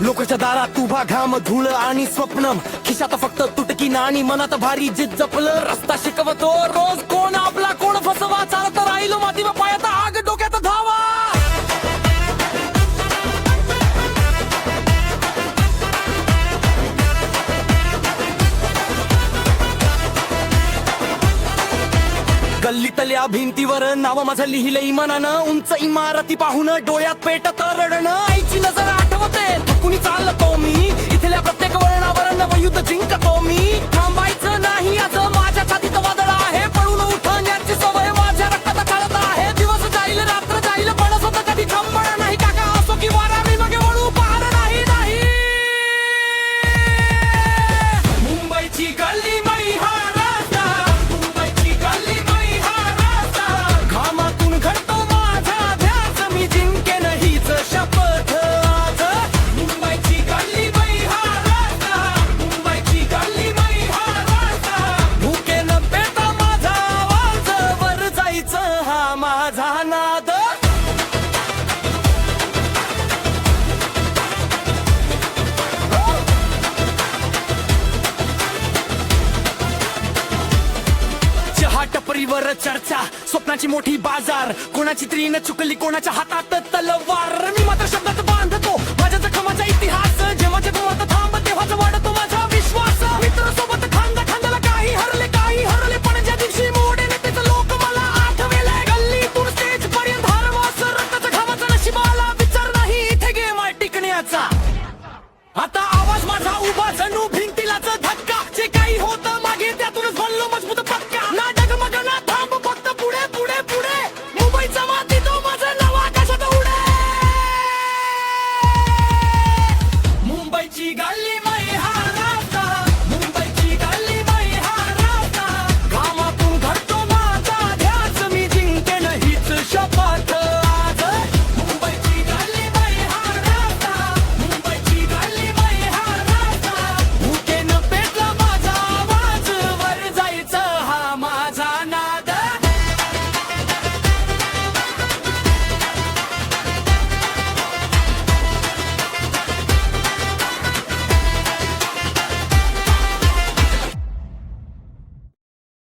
लोकांच्या दारात उभा घाम धूळ आणि स्वप्न खिशात फक्त तुटकी नाणी मनात भारी जिद जपलं रस्ता शिकवतो रोज कोण आपला कोण फसवा चालत राहिलो माती पायात आग डोक्यात धावा गल्लीतल्या भिंतीवर नाव माझं लिहिलं इमानानं उंच इमारती पाहून डोळ्यात पेटत रडणं आईची नजर आठवते कुणी चालतो मी इथल्या प्रत्येक वळणावर नवयुद्ध जिंकतो मी थांबायचं नाही आज माझ्या छातीत वादळ आहे पळून उठण्याची सवय माझ्या रक्तात कळत आहे दिवस जाईल रात्र जाईल पण स्वतः कधी थांबणार नाही काका असो की वारा मी मागे वळू पाहणार नाही नाही मुंबईची गल्ली मई हा रस्ता मुंबईची गल्ली मई हा रस्ता घामातून घडतो माझा ध्यास मी जिंकेन हीच शपथ आज मुंबईची गल्ली मई हा रस्ता मुंबईची गल्ली मई हा रस्ता भुकेन पेटा माझा आवाज वर जायचं हा माझा नाद चहा टपरीवर चर्चा स्वप्नाची मोठी बाजार कोणाची त्रीन चुकली कोणाच्या हातात तलवार मी मात्र शब्दात बांधतो माझ्या जखमाचा इतिहास जेव्हा जेव्हा